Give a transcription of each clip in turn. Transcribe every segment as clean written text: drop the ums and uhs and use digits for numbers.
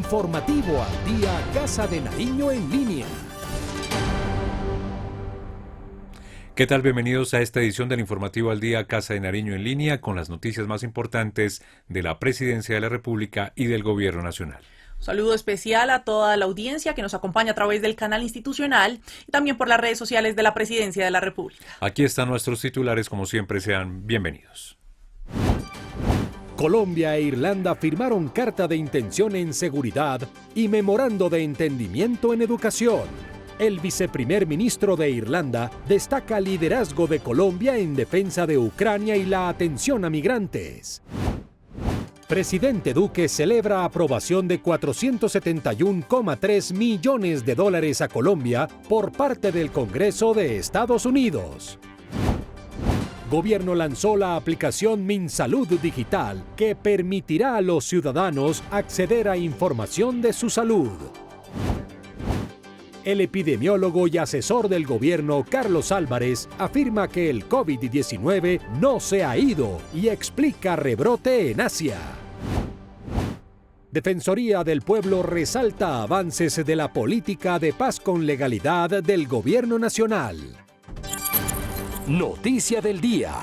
Informativo al Día Casa de Nariño en línea. ¿Qué tal? Bienvenidos a esta edición del Informativo al Día Casa de Nariño en línea con las noticias más importantes de la Presidencia de la República y del Gobierno Nacional. Un saludo especial a toda la audiencia que nos acompaña a través del canal institucional y también por las redes sociales de la Presidencia de la República. Aquí están nuestros titulares, como siempre, sean bienvenidos. Colombia e Irlanda firmaron carta de intención en seguridad y memorando de entendimiento en educación. El viceprimer ministro de Irlanda destaca liderazgo de Colombia en defensa de Ucrania y la atención a migrantes. Presidente Duque celebra aprobación de $471,3 millones a Colombia por parte del Congreso de Estados Unidos. Gobierno lanzó la aplicación MinSalud Digital que permitirá a los ciudadanos acceder a información de su salud. El epidemiólogo y asesor del gobierno Carlos Álvarez afirma que el COVID-19 no se ha ido y explica rebrote en Asia. Defensoría del Pueblo resalta avances de la política de paz con legalidad del Gobierno Nacional. Noticia del día.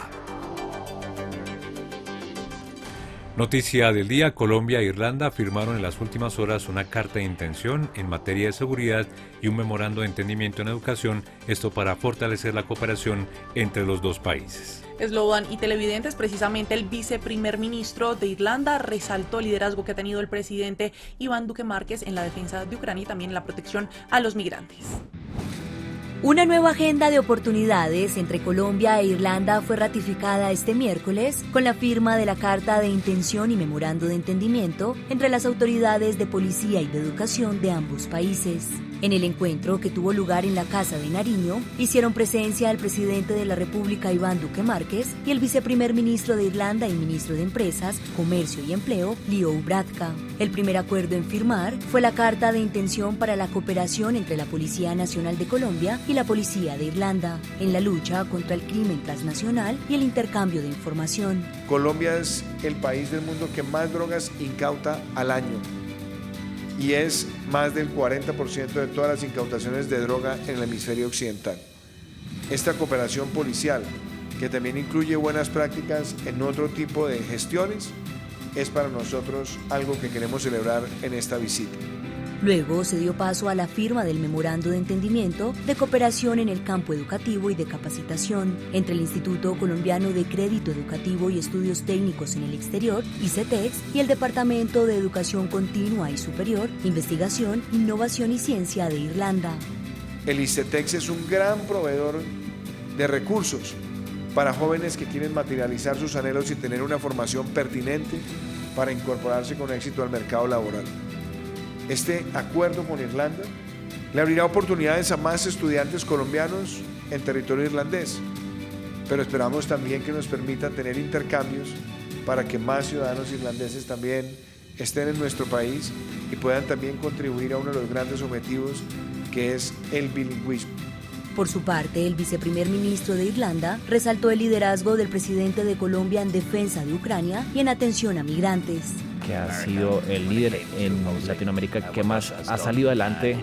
Noticia del día: Colombia e Irlanda firmaron en las últimas horas una carta de intención en materia de seguridad y un memorando de entendimiento en educación, esto para fortalecer la cooperación entre los dos países. Eslogan y televidentes, precisamente el viceprimer ministro de Irlanda resaltó el liderazgo que ha tenido el presidente Iván Duque Márquez en la defensa de Ucrania y también en la protección a los migrantes. Una nueva agenda de oportunidades entre Colombia e Irlanda fue ratificada este miércoles con la firma de la Carta de Intención y Memorando de Entendimiento entre las autoridades de policía y de educación de ambos países. En el encuentro, que tuvo lugar en la Casa de Nariño, hicieron presencia el presidente de la República Iván Duque Márquez y el viceprimer ministro de Irlanda y ministro de Empresas, Comercio y Empleo, Leo Varadkar. El primer acuerdo en firmar fue la Carta de Intención para la cooperación entre la Policía Nacional de Colombia y la Policía de Irlanda en la lucha contra el crimen transnacional y el intercambio de información. Colombia es el país del mundo que más drogas incauta al año y es más del 40% de todas las incautaciones de droga en el hemisferio occidental. Esta cooperación policial, que también incluye buenas prácticas en otro tipo de gestiones, es para nosotros algo que queremos celebrar en esta visita. Luego se dio paso a la firma del Memorando de Entendimiento de Cooperación en el campo educativo y de capacitación entre el Instituto Colombiano de Crédito Educativo y Estudios Técnicos en el Exterior, ICETEX, y el Departamento de Educación Continua y Superior, Investigación, Innovación y Ciencia de Irlanda. El ICETEX es un gran proveedor de recursos para jóvenes que quieren materializar sus anhelos y tener una formación pertinente para incorporarse con éxito al mercado laboral. Este acuerdo con Irlanda le abrirá oportunidades a más estudiantes colombianos en territorio irlandés, pero esperamos también que nos permita tener intercambios para que más ciudadanos irlandeses también estén en nuestro país y puedan también contribuir a uno de los grandes objetivos, que es el bilingüismo. Por su parte, el viceprimer ministro de Irlanda resaltó el liderazgo del presidente de Colombia en defensa de Ucrania y en atención a migrantes. Que ha sido el líder en Latinoamérica que más ha salido adelante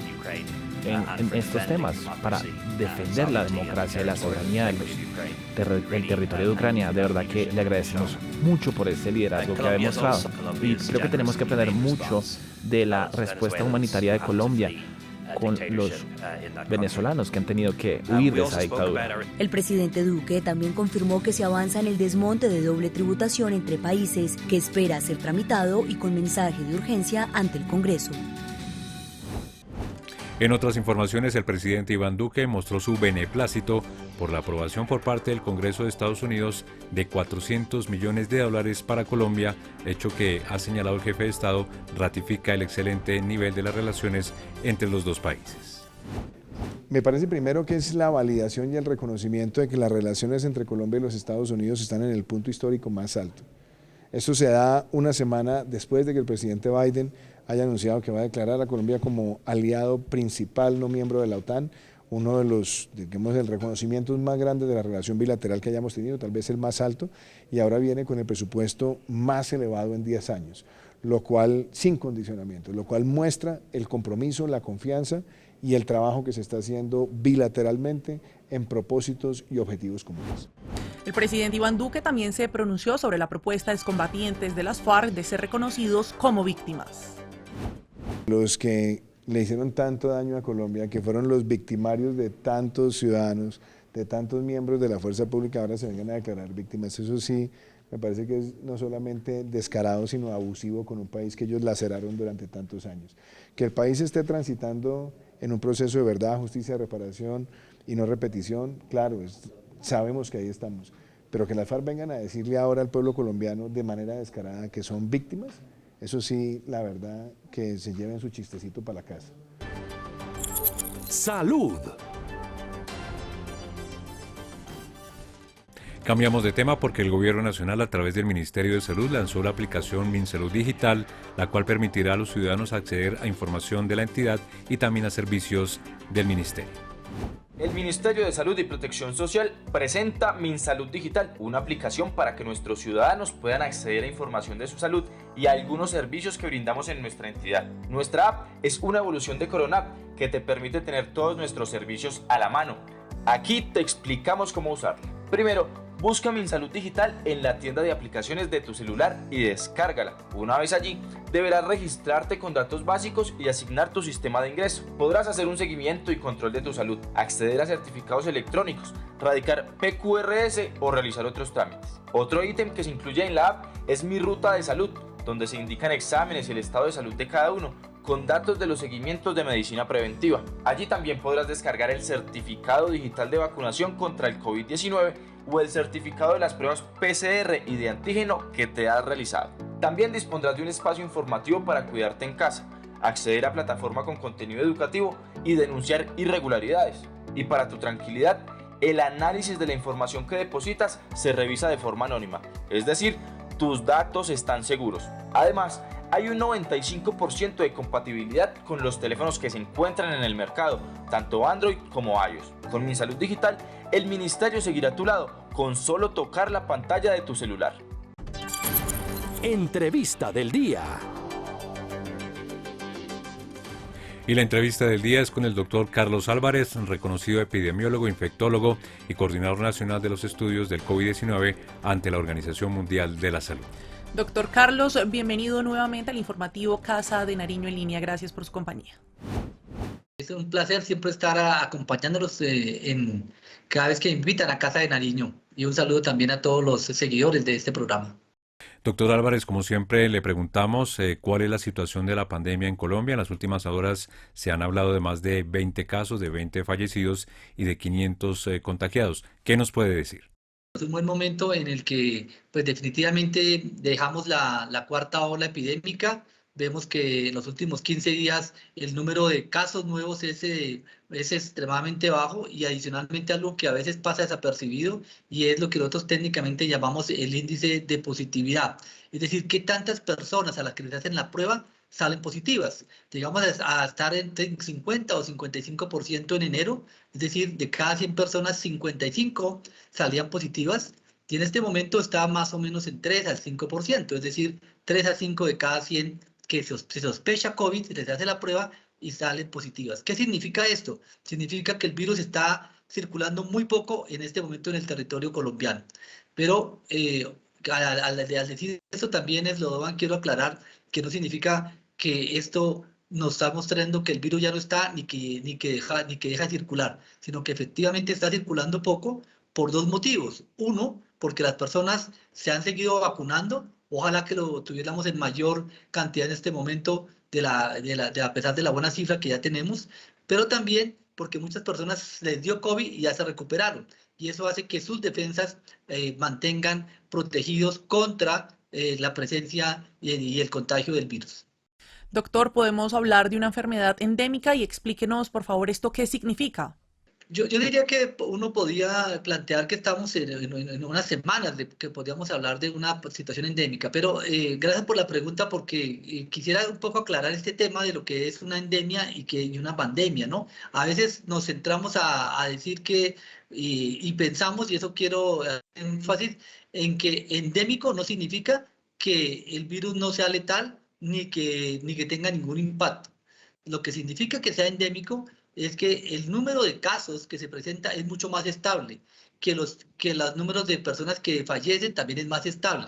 en estos temas para defender la democracia y la soberanía del territorio de Ucrania. De verdad que le agradecemos mucho por ese liderazgo que ha demostrado y creo que tenemos que aprender mucho de la respuesta humanitaria de Colombia con los venezolanos que han tenido que huir de esa dictadura. El presidente Duque también confirmó que se avanza en el desmonte de doble tributación entre países, que espera ser tramitado y con mensaje de urgencia ante el Congreso. En otras informaciones, el presidente Iván Duque mostró su beneplácito por la aprobación por parte del Congreso de Estados Unidos de $400 millones para Colombia, hecho que, ha señalado el jefe de Estado, ratifica el excelente nivel de las relaciones entre los dos países. Me parece primero que es la validación y el reconocimiento de que las relaciones entre Colombia y los Estados Unidos están en el punto histórico más alto. Esto se da una semana después de que el presidente Biden haya anunciado que va a declarar a Colombia como aliado principal, no miembro de la OTAN, uno de los, digamos, el reconocimientos más grandes de la relación bilateral que hayamos tenido, tal vez el más alto, y ahora viene con el presupuesto más elevado en 10 años. lo cual sin condicionamiento, lo cual muestra el compromiso, la confianza y el trabajo que se está haciendo bilateralmente en propósitos y objetivos comunes. El presidente Iván Duque también se pronunció sobre la propuesta de excombatientes de las FARC de ser reconocidos como víctimas. Los que le hicieron tanto daño a Colombia, que fueron los victimarios de tantos ciudadanos, de tantos miembros de la fuerza pública, ahora se vengan a declarar víctimas. Eso sí, me parece que es no solamente descarado, sino abusivo con un país que ellos laceraron durante tantos años. Que el país esté transitando en un proceso de verdad, justicia, reparación y no repetición, claro, sabemos que ahí estamos, pero que las FARC vengan a decirle ahora al pueblo colombiano de manera descarada que son víctimas, eso sí, la verdad, que se lleven su chistecito para la casa. Salud. Cambiamos de tema porque el Gobierno Nacional a través del Ministerio de Salud lanzó la aplicación MinSalud Digital, la cual permitirá a los ciudadanos acceder a información de la entidad y también a servicios del Ministerio. El Ministerio de Salud y Protección Social presenta MinSalud Digital, una aplicación para que nuestros ciudadanos puedan acceder a información de su salud y a algunos servicios que brindamos en nuestra entidad. Nuestra app es una evolución de Corona que te permite tener todos nuestros servicios a la mano. Aquí te explicamos cómo usarla. Primero, busca MinSalud Digital en la tienda de aplicaciones de tu celular y descárgala. Una vez allí, deberás registrarte con datos básicos y asignar tu sistema de ingreso. Podrás hacer un seguimiento y control de tu salud, acceder a certificados electrónicos, radicar PQRS o realizar otros trámites. Otro ítem que se incluye en la app es Mi Ruta de Salud, donde se indican exámenes y el estado de salud de cada uno, con datos de los seguimientos de medicina preventiva. Allí también podrás descargar el certificado digital de vacunación contra el COVID-19 o el certificado de las pruebas PCR y de antígeno que te has realizado. También dispondrás de un espacio informativo para cuidarte en casa, acceder a plataforma con contenido educativo y denunciar irregularidades. Y para tu tranquilidad, el análisis de la información que depositas se revisa de forma anónima, es decir, tus datos están seguros. Además, hay un 95% de compatibilidad con los teléfonos que se encuentran en el mercado, tanto Android como iOS. Con MinSalud Digital, el ministerio seguirá a tu lado con solo tocar la pantalla de tu celular. Entrevista del día. Y la entrevista del día es con el doctor Carlos Álvarez, reconocido epidemiólogo, infectólogo y coordinador nacional de los estudios del COVID-19 ante la Organización Mundial de la Salud. Doctor Carlos, bienvenido nuevamente al informativo Casa de Nariño en línea. Gracias por su compañía. Es un placer siempre estar acompañándolos cada vez que me invitan a Casa de Nariño. Y un saludo también a todos los seguidores de este programa. Doctor Álvarez, como siempre le preguntamos cuál es la situación de la pandemia en Colombia. En las últimas horas se han hablado de más de 20 casos, de 20 fallecidos y de 500 contagiados. ¿Qué nos puede decir? Es un buen momento en el que pues definitivamente dejamos la cuarta ola epidémica. Vemos que en los últimos 15 días el número de casos nuevos es extremadamente bajo y adicionalmente algo que a veces pasa desapercibido y es lo que nosotros técnicamente llamamos el índice de positividad. Es decir, qué tantas personas a las que les hacen la prueba salen positivas. Llegamos a estar en 50 o 55% en enero, es decir, de cada 100 personas, 55 salían positivas. Y en este momento está más o menos en 3 al 5%, es decir, 3 a 5 de cada 100 que se sospecha COVID, se les hace la prueba y salen positivas. ¿Qué significa esto? Significa que el virus está circulando muy poco en este momento en el territorio colombiano. Pero al decir esto también, quiero aclarar que no significa que esto nos está mostrando que el virus ya no está ni que deja circular, sino que efectivamente está circulando poco por dos motivos. Uno, porque las personas se han seguido vacunando. Ojalá que lo tuviéramos en mayor cantidad en este momento, a pesar de la buena cifra que ya tenemos, pero también porque muchas personas les dio COVID y ya se recuperaron. Y eso hace que sus defensas mantengan protegidos contra la presencia y el contagio del virus. Doctor, ¿podemos hablar de una enfermedad endémica? Y explíquenos, por favor, ¿esto qué significa? Yo diría que uno podía plantear que estamos en unas semanas que podríamos hablar de una situación endémica, pero gracias por la pregunta porque quisiera un poco aclarar este tema de lo que es una endemia y una pandemia, ¿no? A veces nos centramos a decir que, y pensamos, y eso quiero hacer énfasis, en que endémico no significa que el virus no sea letal ni que tenga ningún impacto. Lo que significa que sea endémico es que el número de casos que se presenta es mucho más estable, que los números de personas que fallecen también es más estable.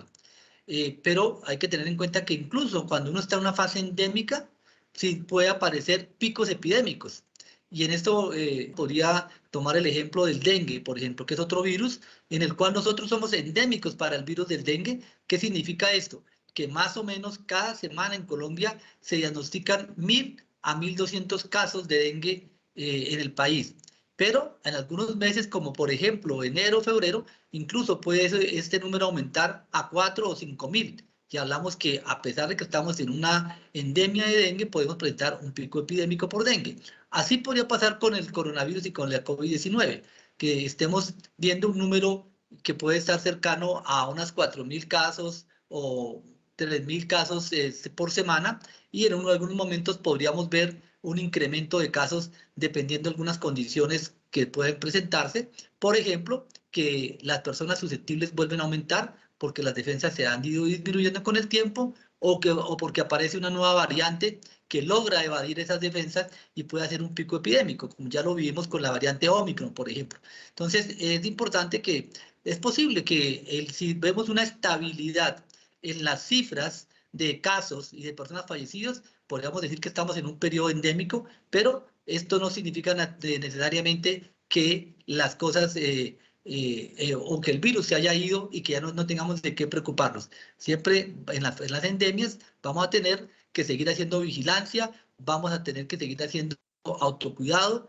Pero hay que tener en cuenta que incluso cuando uno está en una fase endémica, sí puede aparecer picos epidémicos. Y en esto podría tomar el ejemplo del dengue, por ejemplo, que es otro virus en el cual nosotros somos endémicos para el virus del dengue. ¿Qué significa esto? Que más o menos cada semana en Colombia se diagnostican 1.000 a 1.200 casos de dengue en el país. Pero en algunos meses, como por ejemplo enero, febrero, incluso puede este número aumentar a 4 o 5.000. Y hablamos que a pesar de que estamos en una endemia de dengue, podemos presentar un pico epidémico por dengue. Así podría pasar con el coronavirus y con la COVID-19, que estemos viendo un número que puede estar cercano a unas 4.000 casos o 3.000 casos por semana, y en algunos momentos podríamos ver un incremento de casos dependiendo de algunas condiciones que pueden presentarse. Por ejemplo, que las personas susceptibles vuelven a aumentar porque las defensas se han ido disminuyendo con el tiempo, o porque aparece una nueva variante que logra evadir esas defensas y puede hacer un pico epidémico, como ya lo vivimos con la variante Omicron, por ejemplo. Entonces, es importante que es posible que si vemos una estabilidad en las cifras de casos y de personas fallecidas, podríamos decir que estamos en un periodo endémico, pero esto no significa necesariamente que las cosas o que el virus se haya ido y que ya no tengamos de qué preocuparnos. Siempre en las endemias vamos a tener que seguir haciendo vigilancia, vamos a tener que seguir haciendo autocuidado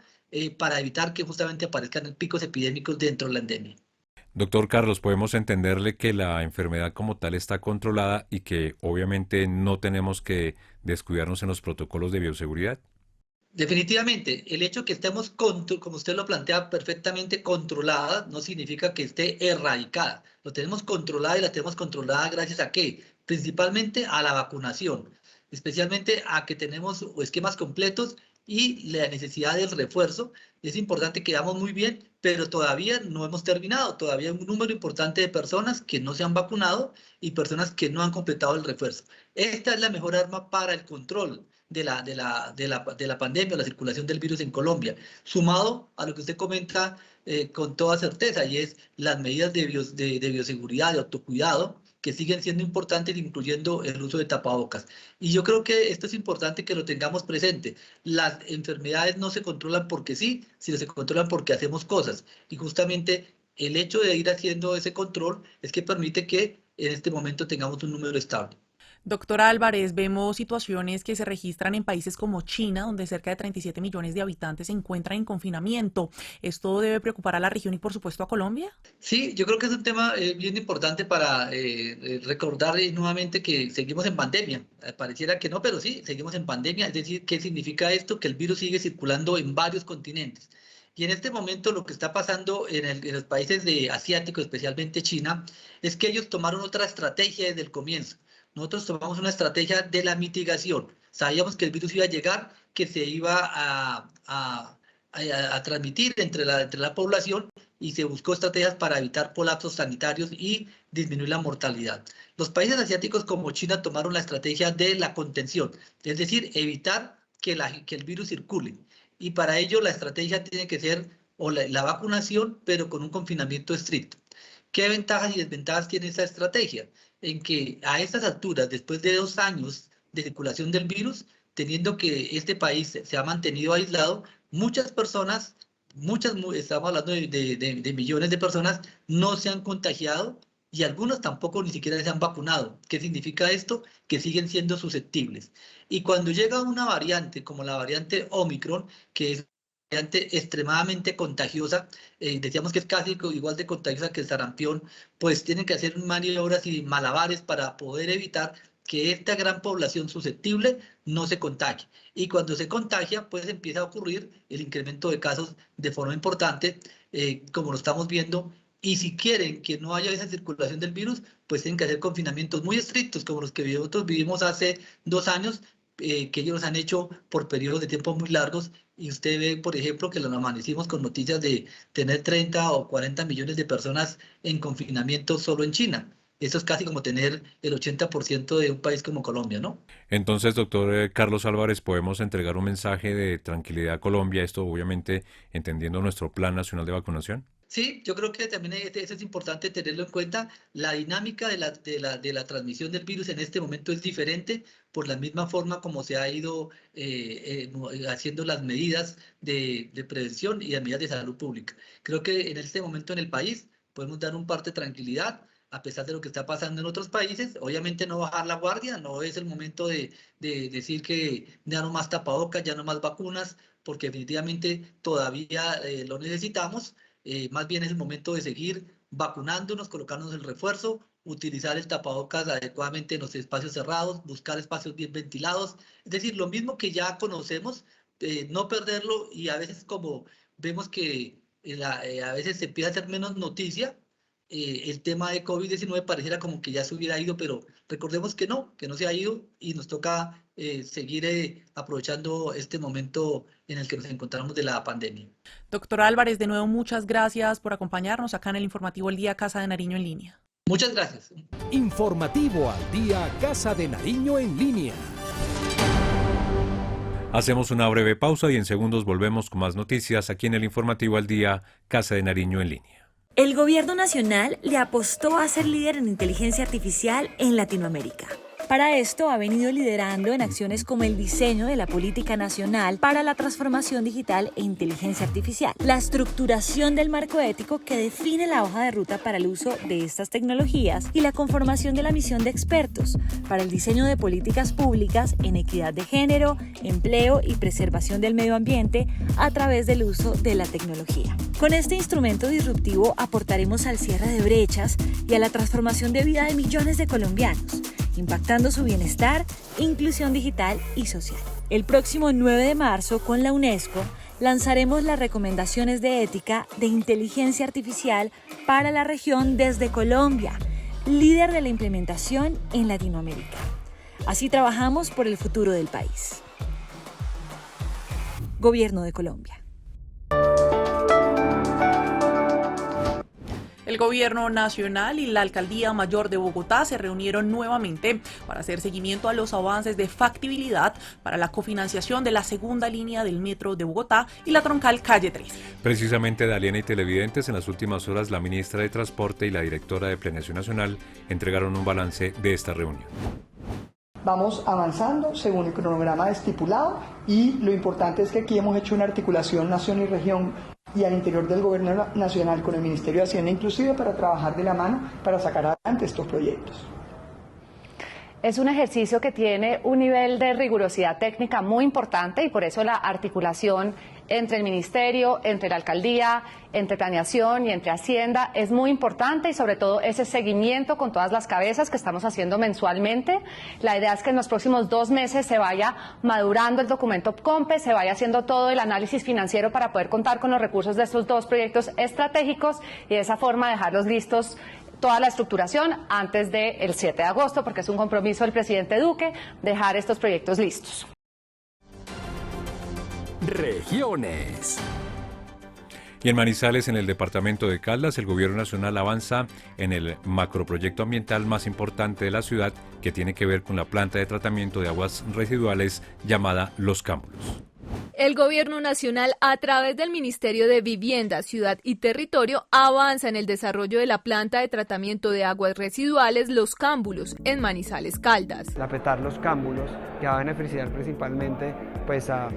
para evitar que justamente aparezcan picos epidémicos dentro de la endemia. Doctor Carlos, podemos entenderle que la enfermedad como tal está controlada y que obviamente no tenemos que descuidarnos en los protocolos de bioseguridad. Definitivamente, el hecho que estemos, como usted lo plantea, perfectamente controlada, no significa que esté erradicada. Lo tenemos controlada, y la tenemos controlada gracias a ¿qué? Principalmente a la vacunación, especialmente a que tenemos esquemas completos y la necesidad del refuerzo. Es importante que vamos muy bien, pero todavía no hemos terminado. Todavía hay un número importante de personas que no se han vacunado y personas que no han completado el refuerzo. Esta es la mejor arma para el control de la pandemia, la circulación del virus en Colombia, sumado a lo que usted comenta con toda certeza, y es las medidas de bioseguridad, de autocuidado, que siguen siendo importantes, incluyendo el uso de tapabocas. Y yo creo que esto es importante que lo tengamos presente. Las enfermedades no se controlan porque sí, sino se controlan porque hacemos cosas. Y justamente el hecho de ir haciendo ese control es que permite que en este momento tengamos un número estable. Doctora Álvarez, vemos situaciones que se registran en países como China, donde cerca de 37 millones de habitantes se encuentran en confinamiento. ¿Esto debe preocupar a la región y, por supuesto, a Colombia? Sí, yo creo que es un tema bien importante para recordar nuevamente que seguimos en pandemia. Pareciera que no, pero sí, seguimos en pandemia. Es decir, ¿qué significa esto? Que el virus sigue circulando en varios continentes. Y en este momento lo que está pasando en los países asiáticos, especialmente China, es que ellos tomaron otra estrategia desde el comienzo. Nosotros tomamos una estrategia de la mitigación. Sabíamos que el virus iba a llegar, que se iba a transmitir entre la población, y se buscó estrategias para evitar colapsos sanitarios y disminuir la mortalidad. Los países asiáticos como China tomaron la estrategia de la contención, es decir, evitar que el virus circule. Y para ello la estrategia tiene que ser la vacunación, pero con un confinamiento estricto. ¿Qué ventajas y desventajas tiene esa estrategia? En que a estas alturas, después de 2 años de circulación del virus, teniendo que este país se ha mantenido aislado, muchas personas, estamos hablando de millones de personas, no se han contagiado, y algunos tampoco ni siquiera se han vacunado. ¿Qué significa esto? Que siguen siendo susceptibles. Y cuando llega una variante como la variante Omicron, que es extremadamente contagiosa, decíamos que es casi igual de contagiosa que el sarampión, pues tienen que hacer maniobras y malabares para poder evitar que esta gran población susceptible no se contagie. Y cuando se contagia, pues empieza a ocurrir el incremento de casos de forma importante, como lo estamos viendo. Y si quieren que no haya esa circulación del virus, pues tienen que hacer confinamientos muy estrictos, como los que nosotros vivimos hace 2 años, que ellos han hecho por periodos de tiempo muy largos. Y usted ve, por ejemplo, que nos amanecimos con noticias de tener 30 o 40 millones de personas en confinamiento solo en China. Eso es casi como tener el 80% de un país como Colombia, ¿no? Entonces, doctor Carlos Álvarez, podemos entregar un mensaje de tranquilidad a Colombia, esto obviamente entendiendo nuestro Plan Nacional de Vacunación. Sí, yo creo que también eso es importante tenerlo en cuenta. La dinámica de la transmisión del virus en este momento es diferente por la misma forma como se ha ido haciendo las medidas de prevención y las medidas de salud pública. Creo que en este momento en el país podemos dar un parte de tranquilidad a pesar de lo que está pasando en otros países. Obviamente no bajar la guardia, no es el momento de decir que ya no más tapabocas, ya no más vacunas, porque definitivamente todavía lo necesitamos. Más bien es el momento de seguir vacunándonos, colocándonos el refuerzo, utilizar el tapabocas adecuadamente en los espacios cerrados, buscar espacios bien ventilados. Es decir, lo mismo que ya conocemos, no perderlo, y a veces como vemos que a veces se empieza a hacer menos noticia, el tema de COVID-19 pareciera como que ya se hubiera ido, pero recordemos que no se ha ido y nos toca seguir aprovechando este momento en el que nos encontramos de la pandemia. Doctor Álvarez, de nuevo muchas gracias por acompañarnos acá en el Informativo El Día Casa de Nariño en línea. Muchas gracias. Informativo al Día Casa de Nariño en línea. Hacemos una breve pausa y en segundos volvemos con más noticias aquí en el Informativo al Día Casa de Nariño en línea. El gobierno nacional le apostó a ser líder en inteligencia artificial en Latinoamérica. Para esto ha venido liderando en acciones como el diseño de la política nacional para la transformación digital e inteligencia artificial, la estructuración del marco ético que define la hoja de ruta para el uso de estas tecnologías y la conformación de la misión de expertos para el diseño de políticas públicas en equidad de género, empleo y preservación del medio ambiente a través del uso de la tecnología. Con este instrumento disruptivo aportaremos al cierre de brechas y a la transformación de vida de millones de colombianos, impactando su bienestar, inclusión digital y social. El próximo 9 de marzo, con la UNESCO, lanzaremos las recomendaciones de ética de inteligencia artificial para la región desde Colombia, líder de la implementación en Latinoamérica. Así trabajamos por el futuro del país. Gobierno de Colombia. El Gobierno Nacional y la Alcaldía Mayor de Bogotá se reunieron nuevamente para hacer seguimiento a los avances de factibilidad para la cofinanciación de la segunda línea del Metro de Bogotá y la troncal Calle 13. Precisamente, Daliana y televidentes, en las últimas horas la ministra de Transporte y la directora de Planeación Nacional entregaron un balance de esta reunión. Vamos avanzando según el cronograma estipulado y lo importante es que aquí hemos hecho una articulación nación y región y al interior del Gobierno Nacional con el Ministerio de Hacienda inclusive para trabajar de la mano para sacar adelante estos proyectos. Es un ejercicio que tiene un nivel de rigurosidad técnica muy importante y por eso la articulación entre el Ministerio, entre la Alcaldía, entre Planeación y entre Hacienda es muy importante y sobre todo ese seguimiento con todas las cabezas que estamos haciendo mensualmente. La idea es que en los próximos 2 meses se vaya madurando el documento COMPE, se vaya haciendo todo el análisis financiero para poder contar con los recursos de estos 2 proyectos estratégicos y de esa forma dejarlos listos toda la estructuración antes del 7 de agosto, porque es un compromiso del presidente Duque dejar estos proyectos listos. Regiones. Y en Manizales, en el departamento de Caldas, el Gobierno Nacional avanza en el macroproyecto ambiental más importante de la ciudad, que tiene que ver con la planta de tratamiento de aguas residuales llamada Los Cámbulos. El Gobierno Nacional, a través del Ministerio de Vivienda, Ciudad y Territorio, avanza en el desarrollo de la planta de tratamiento de aguas residuales Los Cámbulos, en Manizales, Caldas. La PETAR Los Cámbulos, que va a beneficiar principalmente a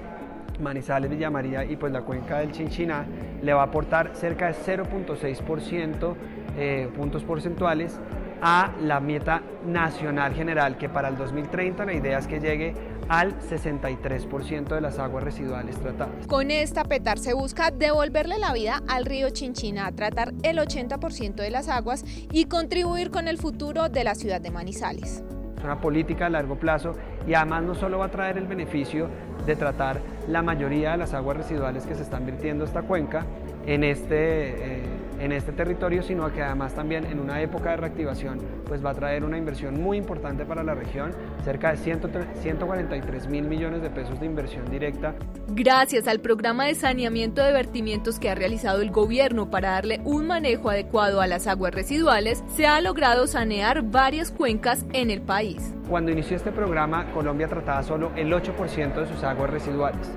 Manizales, Villa María y la cuenca del Chinchiná, le va a aportar cerca de 0.6% puntos porcentuales a la meta nacional general, que para el 2030 la idea es que llegue al 63% de las aguas residuales tratadas. Con esta PETAR se busca devolverle la vida al río Chinchiná, tratar el 80% de las aguas y contribuir con el futuro de la ciudad de Manizales. Es una política a largo plazo y además no solo va a traer el beneficio de tratar la mayoría de las aguas residuales que se están vertiendo a esta cuenca en este en este territorio, sino que además también en una época de reactivación pues va a traer una inversión muy importante para la región, cerca de 143.000 millones de pesos de inversión directa. Gracias al programa de saneamiento de vertimientos que ha realizado el gobierno para darle un manejo adecuado a las aguas residuales, se ha logrado sanear varias cuencas en el país. Cuando inició este programa, Colombia trataba solo el 8% de sus aguas residuales.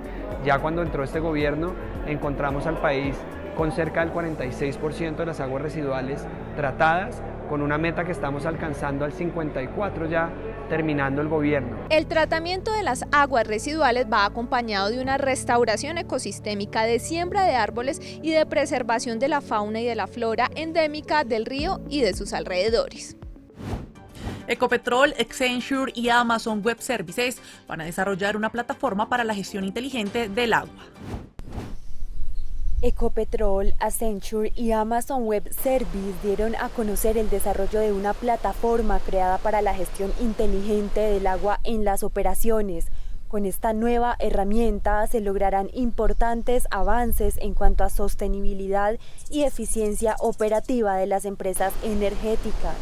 Ya cuando entró este gobierno, encontramos al país con cerca del 46% de las aguas residuales tratadas, con una meta que estamos alcanzando al 54% ya terminando el gobierno. El tratamiento de las aguas residuales va acompañado de una restauración ecosistémica, de siembra de árboles y de preservación de la fauna y de la flora endémica del río y de sus alrededores. Ecopetrol, Accenture y Amazon Web Services van a desarrollar una plataforma para la gestión inteligente del agua. Ecopetrol, Accenture y Amazon Web Services dieron a conocer el desarrollo de una plataforma creada para la gestión inteligente del agua en las operaciones. Con esta nueva herramienta se lograrán importantes avances en cuanto a sostenibilidad y eficiencia operativa de las empresas energéticas.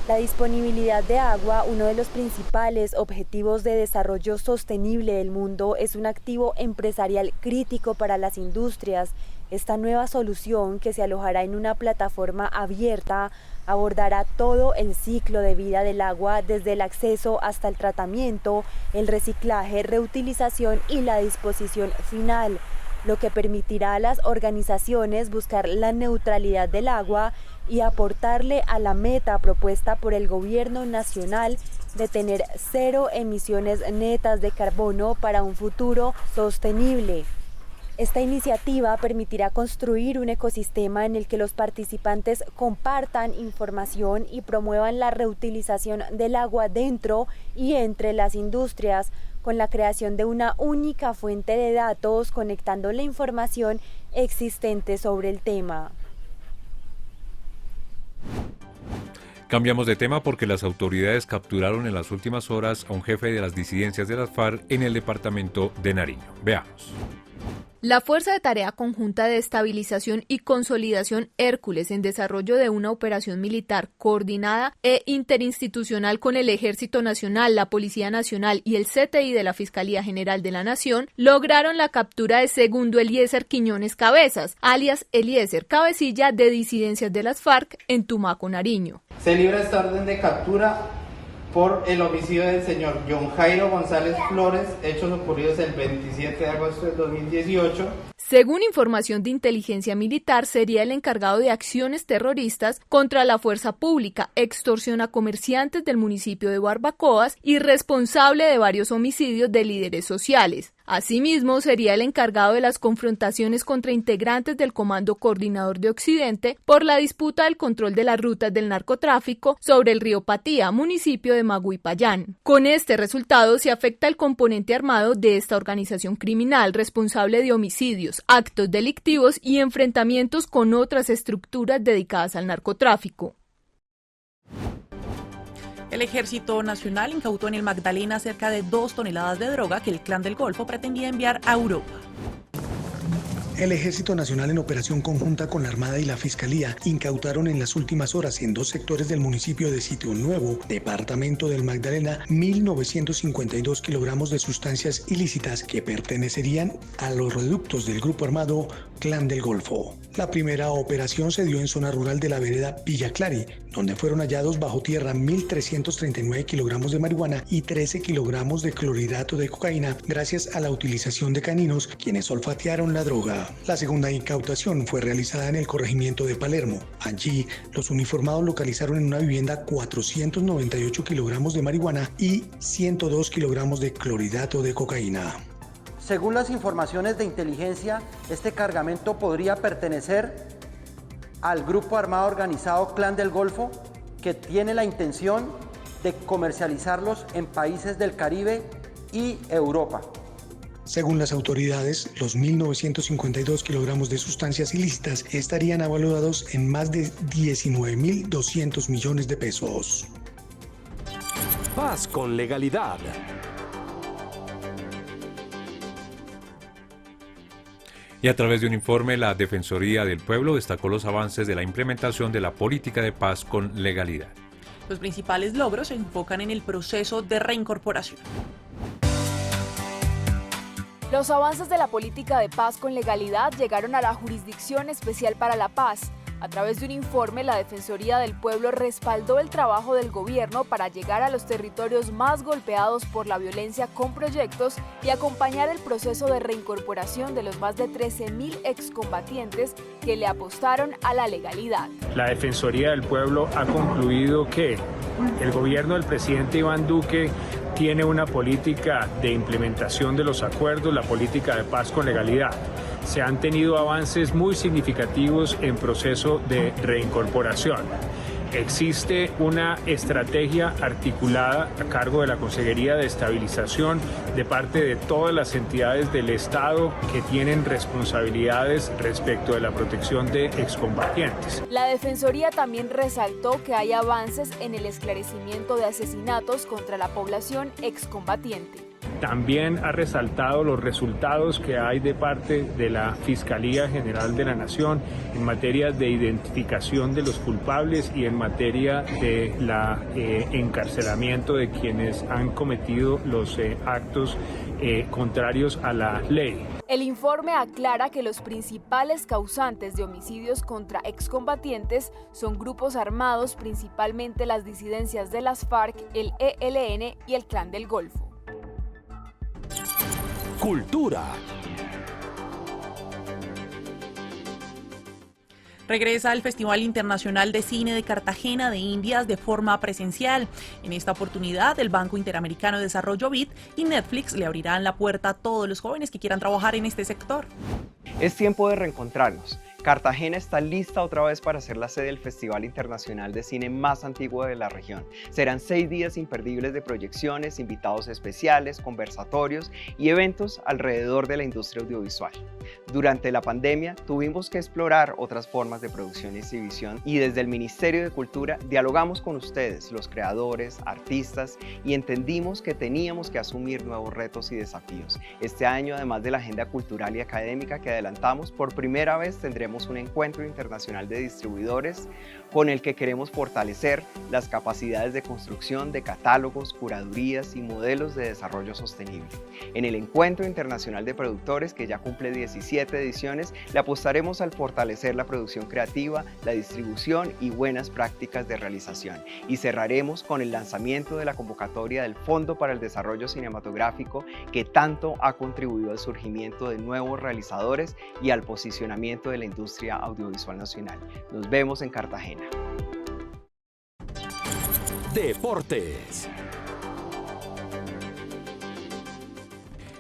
La disponibilidad de agua, uno de los principales objetivos de desarrollo sostenible del mundo, es un activo empresarial crítico para las industrias. Esta nueva solución, que se alojará en una plataforma abierta, abordará todo el ciclo de vida del agua, desde el acceso hasta el tratamiento, el reciclaje, reutilización y la disposición final, lo que permitirá a las organizaciones buscar la neutralidad del agua y aportarle a la meta propuesta por el gobierno nacional de tener 0 emisiones netas de carbono para un futuro sostenible. Esta iniciativa permitirá construir un ecosistema en el que los participantes compartan información y promuevan la reutilización del agua dentro y entre las industrias, con la creación de una única fuente de datos conectando la información existente sobre el tema. Cambiamos de tema porque las autoridades capturaron en las últimas horas a un jefe de las disidencias de las FARC en el departamento de Nariño. Veamos. La Fuerza de Tarea Conjunta de Estabilización y Consolidación Hércules, en desarrollo de una operación militar coordinada e interinstitucional con el Ejército Nacional, la Policía Nacional y el CTI de la Fiscalía General de la Nación, lograron la captura de Segundo Eliezer Quiñones Cabezas, alias Eliezer, cabecilla de disidencias de las FARC en Tumaco, Nariño. Se libra esta orden de captura por el homicidio del señor John Jairo González Flores, hechos ocurridos el 27 de agosto del 2018. Según información de inteligencia militar, sería el encargado de acciones terroristas contra la fuerza pública, extorsión a comerciantes del municipio de Barbacoas y responsable de varios homicidios de líderes sociales. Asimismo, sería el encargado de las confrontaciones contra integrantes del Comando Coordinador de Occidente por la disputa del control de las rutas del narcotráfico sobre el río Patía, municipio de Maguipayán. Con este resultado se afecta el componente armado de esta organización criminal responsable de homicidios, actos delictivos y enfrentamientos con otras estructuras dedicadas al narcotráfico. El Ejército Nacional incautó en el Magdalena cerca de 2 toneladas de droga que el Clan del Golfo pretendía enviar a Europa. El Ejército Nacional, en operación conjunta con la Armada y la Fiscalía, incautaron en las últimas horas en 2 sectores del municipio de Sitio Nuevo, departamento del Magdalena, 1.952 kilogramos de sustancias ilícitas que pertenecerían a los reductos del grupo armado Clan del Golfo. La primera operación se dio en zona rural de la vereda Villa Clari, donde fueron hallados bajo tierra 1.339 kilogramos de marihuana y 13 kilogramos de clorhidrato de cocaína, gracias a la utilización de caninos, quienes olfatearon la droga. La segunda incautación fue realizada en el corregimiento de Palermo. Allí, los uniformados localizaron en una vivienda 498 kilogramos de marihuana y 102 kilogramos de clorhidrato de cocaína. Según las informaciones de inteligencia, este cargamento podría pertenecer al grupo armado organizado Clan del Golfo, que tiene la intención de comercializarlos en países del Caribe y Europa. Según las autoridades, los 1.952 kilogramos de sustancias ilícitas estarían evaluados en más de 19.200 millones de pesos. Paz con legalidad. Y a través de un informe, la Defensoría del Pueblo destacó los avances de la implementación de la política de paz con legalidad. Los principales logros se enfocan en el proceso de reincorporación. Los avances de la política de paz con legalidad llegaron a la Jurisdicción Especial para la Paz. A través de un informe, la Defensoría del Pueblo respaldó el trabajo del gobierno para llegar a los territorios más golpeados por la violencia con proyectos y acompañar el proceso de reincorporación de los más de 13.000 excombatientes que le apostaron a la legalidad. La Defensoría del Pueblo ha concluido que el gobierno del presidente Iván Duque tiene una política de implementación de los acuerdos, la política de paz con legalidad. Se han tenido avances muy significativos en proceso de reincorporación. Existe una estrategia articulada a cargo de la Consejería de Estabilización de parte de todas las entidades del Estado que tienen responsabilidades respecto de la protección de excombatientes. La Defensoría también resaltó que hay avances en el esclarecimiento de asesinatos contra la población excombatiente. También ha resaltado los resultados que hay de parte de la Fiscalía General de la Nación en materia de identificación de los culpables y en materia de la encarcelamiento de quienes han cometido los actos contrarios a la ley. El informe aclara que los principales causantes de homicidios contra excombatientes son grupos armados, principalmente las disidencias de las FARC, el ELN y el Clan del Golfo. Cultura. Regresa el Festival Internacional de Cine de Cartagena de Indias de forma presencial. En esta oportunidad, el Banco Interamericano de Desarrollo BID y Netflix le abrirán la puerta a todos los jóvenes que quieran trabajar en este sector. Es tiempo de reencontrarnos. Cartagena está lista otra vez para ser la sede del Festival Internacional de Cine más antiguo de la región. Serán 6 días imperdibles de proyecciones, invitados especiales, conversatorios y eventos alrededor de la industria audiovisual. Durante la pandemia tuvimos que explorar otras formas de producción y exhibición y desde el Ministerio de Cultura dialogamos con ustedes, los creadores, artistas, y entendimos que teníamos que asumir nuevos retos y desafíos. Este año, además de la agenda cultural y académica que adelantamos, por primera vez tendremos un encuentro internacional de distribuidores con el que queremos fortalecer las capacidades de construcción de catálogos, curadurías y modelos de desarrollo sostenible. En el Encuentro Internacional de Productores, que ya cumple 17 ediciones, le apostaremos al fortalecer la producción creativa, la distribución y buenas prácticas de realización. Y cerraremos con el lanzamiento de la convocatoria del Fondo para el Desarrollo Cinematográfico, que tanto ha contribuido al surgimiento de nuevos realizadores y al posicionamiento de la industria audiovisual nacional. Nos vemos en Cartagena. Deportes.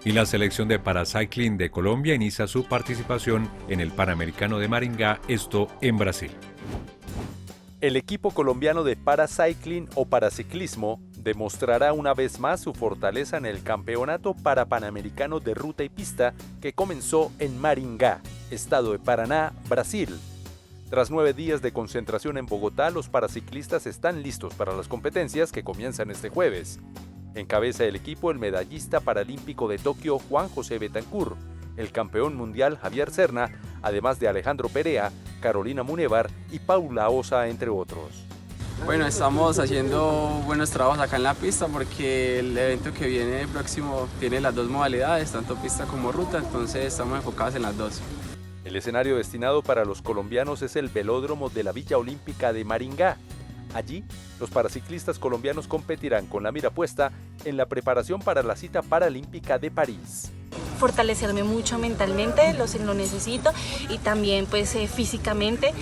Y la selección de paracycling de Colombia inicia su participación en el Panamericano de Maringá, esto en Brasil. El equipo colombiano de paracycling o paraciclismo demostrará una vez más su fortaleza en el Campeonato Panamericano de Ruta y Pista que comenzó en Maringá, estado de Paraná, Brasil. Tras 9 días de concentración en Bogotá, los paraciclistas están listos para las competencias que comienzan este jueves. Encabeza el equipo el medallista paralímpico de Tokio Juan José Betancur, el campeón mundial Javier Serna, además de Alejandro Perea, Carolina Munevar y Paula Osa, entre otros. Bueno, estamos haciendo buenos trabajos acá en la pista porque el evento que viene próximo tiene las 2 modalidades, tanto pista como ruta, entonces estamos enfocados en las 2. El escenario destinado para los colombianos es el velódromo de la Villa Olímpica de Maringá. Allí, los paraciclistas colombianos competirán con la mira puesta en la preparación para la cita paralímpica de París. Fortalecerme mucho mentalmente, lo necesito, y también pues físicamente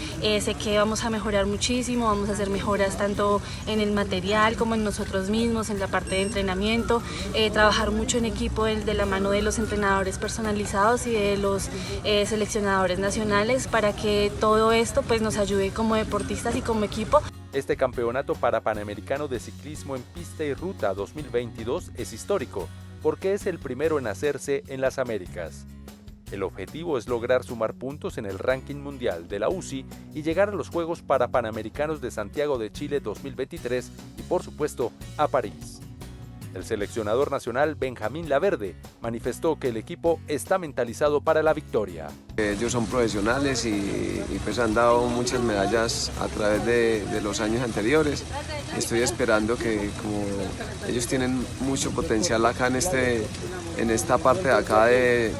sé que vamos a mejorar muchísimo, vamos a hacer mejoras tanto en el material como en nosotros mismos, en la parte de entrenamiento, trabajar mucho en equipo de la mano de los entrenadores personalizados y de los seleccionadores nacionales para que todo esto pues nos ayude como deportistas y como equipo. Este campeonato panamericano de ciclismo en pista y ruta 2022 es histórico, porque es el primero en hacerse en las Américas. El objetivo es lograr sumar puntos en el ranking mundial de la UCI y llegar a los Juegos Panamericanos de Santiago de Chile 2023 y por supuesto a París. El seleccionador nacional Benjamín Laverde manifestó que el equipo está mentalizado para la victoria. Ellos son profesionales y pues han dado muchas medallas a través de los años anteriores. Estoy esperando que, como ellos tienen mucho potencial acá en esta parte de acá de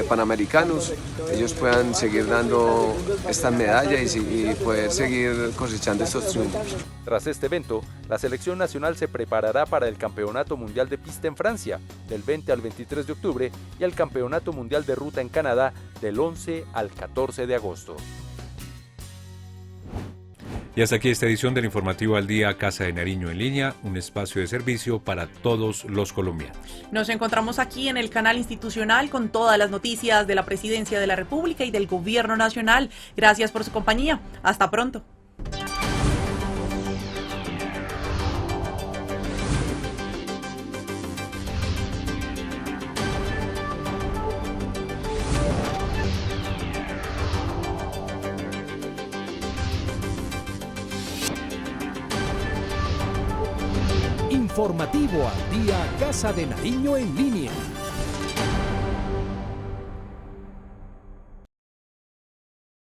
Panamericanos, ellos puedan seguir dando estas medallas y poder seguir cosechando estos triunfos. Tras este evento, la selección nacional se preparará para el Campeonato Mundial de Pista en Francia, del 20 al 23 de octubre, y el Campeonato Mundial de Ruta en Canadá, del 11 al 14 de agosto. Y hasta aquí esta edición del Informativo al Día Casa de Nariño en línea, un espacio de servicio para todos los colombianos. Nos encontramos aquí en el canal institucional con todas las noticias de la Presidencia de la República y del Gobierno Nacional. Gracias por su compañía. Hasta pronto. Informativo al Día Casa de Nariño en línea.